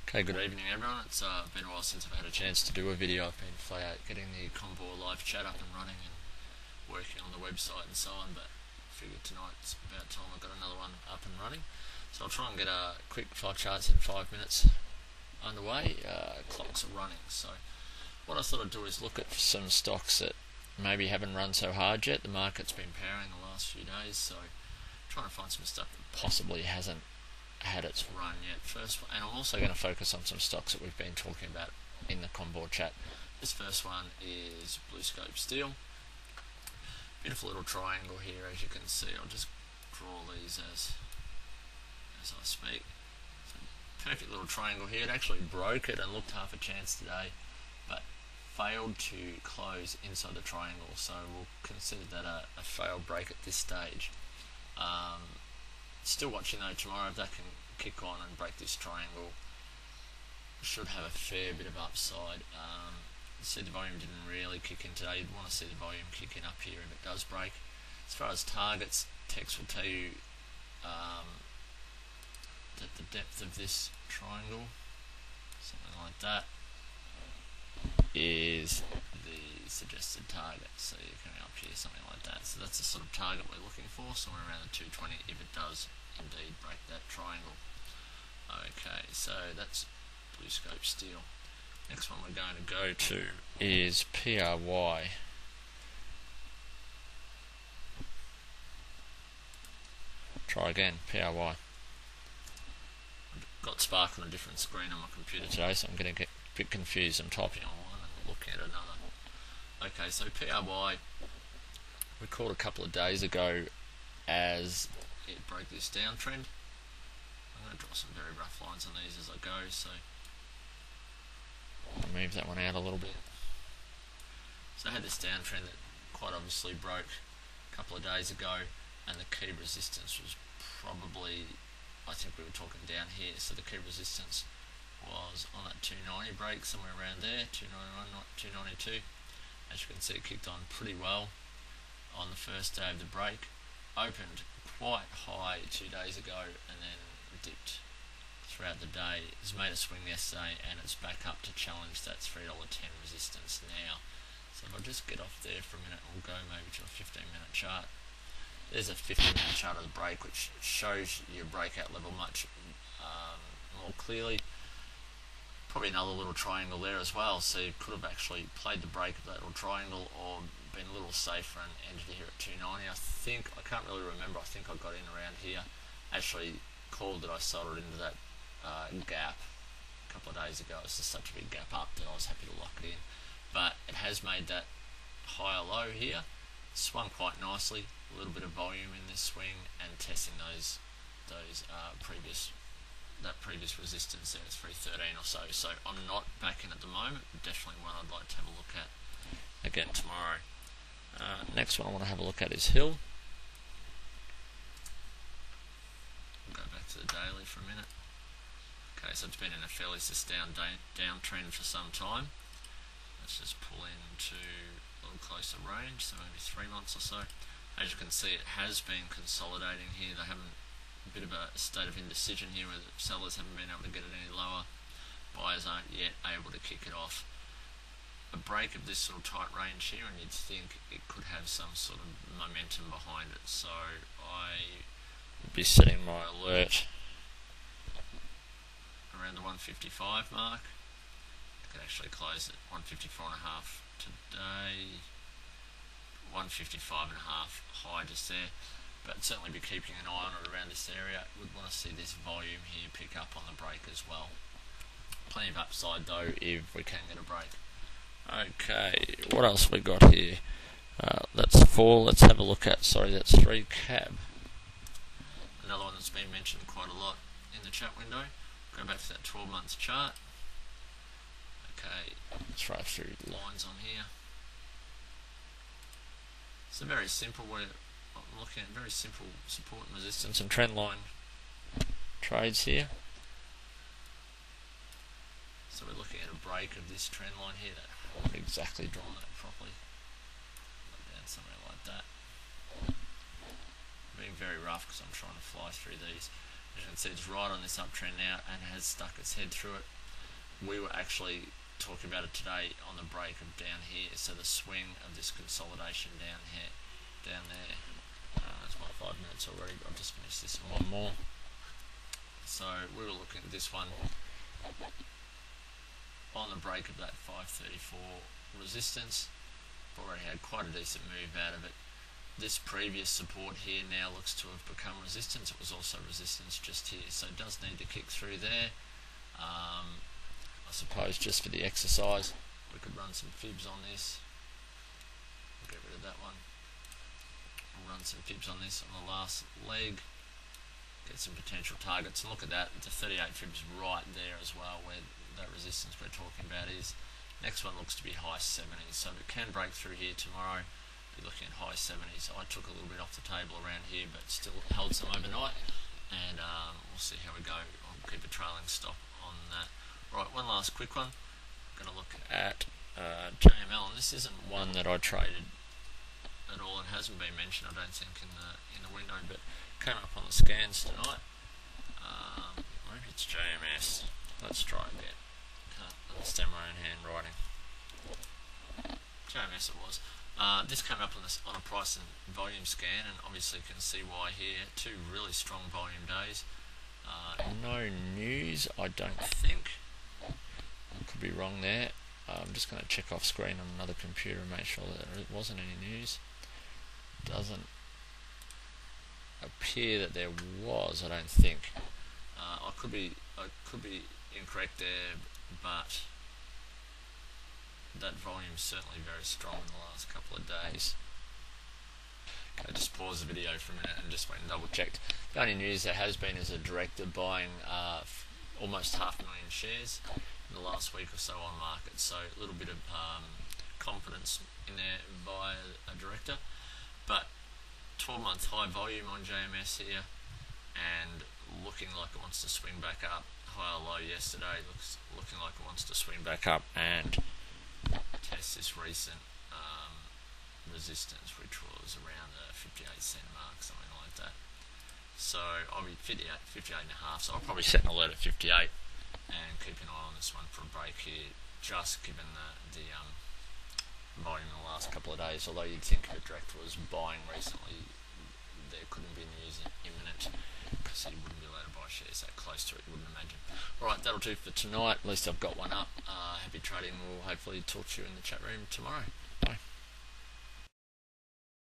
Okay, good evening everyone. It's been a while since I've had a chance to do a video. I've been flat out getting the Convoy live chat up and running and working on the website and so on, but I figured tonight's about time I've got another one up and running. So I'll try and get a quick 5 charts in 5 minutes underway. Clocks are running, so what I thought I'd do is look at some stocks that maybe haven't run so hard yet. The market's been powering the last few days, so trying to find some stuff that possibly hasn't had its run yet first, and I'm also going to focus on some stocks that we've been talking about in the Convoy chat. This first one is BlueScope Steel. Beautiful little triangle here, as you can see. I'll just draw these as I speak. So, perfect little triangle here. It actually broke it and looked half a chance today, but failed to close inside the triangle, so we'll consider that a failed break at this stage. Still watching though tomorrow. If that can kick on and break this triangle, should have a fair bit of upside. You see the volume didn't really kick in today. You'd want to see the volume kick in up here if it does break. As far as targets, text will tell you that the depth of this triangle, something like that, is the suggested target. So you're coming up here, something like that. So that's the sort of target we're looking for, somewhere around the 220 if it does indeed break that triangle. Okay, so that's BlueScope Steel. Next one we're going to go to is PRY. Try again, PRY. I've got Spark on a different screen on my computer today, so I'm going to get a bit confused. I'm typing on one and looking at another. Okay, so PRY, we called a couple of days ago as it broke this downtrend. I'm going to draw some very rough lines on these as I go, so I'll move that one out a little bit. So I had this downtrend that quite obviously broke a couple of days ago, and the key resistance was probably, I think we were talking down here, so the key resistance was on that 290 break, somewhere around there, 291, not 292. As you can see, it kicked on pretty well on the first day of the break. Opened quite high 2 days ago and then dipped throughout the day. It's made a swing yesterday and it's back up to challenge that $3.10 resistance now. So if I just get off there for a minute, we'll go maybe to a 15-minute chart. There's a 15-minute chart of the break, which shows your breakout level much more clearly. Probably another little triangle there as well, so you could have actually played the break of that little triangle or been a little safer and ended here at 290. I can't really remember, I think I got in around here. Actually called that I sold it into that gap a couple of days ago. It's just such a big gap up that I was happy to lock it in. But it has made that higher low here, swung quite nicely, a little bit of volume in this swing and testing those previous resistance there. It's 313 or so. So I'm not back in at the moment, but definitely one I'd like to have a look at again tomorrow. Next one I want to have a look at is Hill. We'll go back to the daily for a minute. Okay, so it's been in a fairly sustained downtrend for some time. Let's just pull into a little closer range, so maybe 3 months or so. As you can see, it has been consolidating here. They haven't, a bit of a state of indecision here where the sellers haven't been able to get it any lower. Buyers aren't yet able to kick it off. A break of this sort of tight range here, and you'd think it could have some sort of momentum behind it. So I would be setting my alert around the 155 mark. I could actually close at 154.5 today. 155.5 high just there, but certainly be keeping an eye on it around this area. Would want to see this volume here pick up on the break as well. Plenty of upside though if we can get a break. Okay, what else we got here? That's 4. Let's have a look at, that's 3 cab. Another one that's been mentioned quite a lot in the chat window. Go back to that 12 months chart. Okay, let's run through the lines on here. So very simple, I'm looking at very simple support and resistance and trend line trades here. So we're looking at a break of this trend line here. That I haven't exactly drawn that properly. Down somewhere like that. Being very rough because I'm trying to fly through these. As you can see, it's right on this uptrend now and has stuck its head through it. we were actually talking about it today on the break of down here. So the swing of this consolidation down here, down there. That's my 5 minutes already. I've just finished this and one more. So we were looking at this one on the break of that 534 resistance. Already had quite a decent move out of it. This previous support here now looks to have become resistance. It was also resistance just here, so it does need to kick through there. I suppose just for the exercise we could run some fibs on this. We'll get rid of that one. We'll run some fibs on this on the last leg, get some potential targets, and look at that, the 38 fibs right there as well, where that resistance we're talking about is. Next one looks to be high 70s, so if it can break through here tomorrow, be looking at high 70s. I took a little bit off the table around here, but still held some overnight, and we'll see how we go. I'll keep a trailing stop on that. Right, one last quick one. I'm going to look at JML, and this isn't one that I traded at all. It hasn't been mentioned, I don't think, in the window, but came up on the scans tonight. Maybe it's JMS. Let's try again. Can't understand my own handwriting. JMS it was. This came up on a price and volume scan, and obviously you can see why here. 2 really strong volume days. No news, I don't think. I could be wrong there. I'm just going to check off screen on another computer and make sure that there wasn't any news. Doesn't appear that there was, I don't think. I could be incorrect there, but that volume is certainly very strong in the last couple of days. Okay, just pause the video for a minute and just went and double checked. The only news there has been is a director buying almost 500,000 shares in the last week or so on market, so a little bit of confidence in there by a director. But 12-month high volume on JMS here, and looking like it wants to swing back up. High or low yesterday, looking like it wants to swing back up and test this recent resistance, which was around the 58-cent mark, something like that. So I'll be 58 and a half, so I'll probably set an alert at 58 and keep an eye on this one for a break here, just given the volume in the last couple of days. Although you'd think if a director was buying recently, there couldn't be news imminent, because he wouldn't be allowed to buy shares that close to it, you wouldn't imagine. Alright, that'll do for tonight. At least I've got one up. Happy trading. We'll hopefully talk to you in the chat room tomorrow.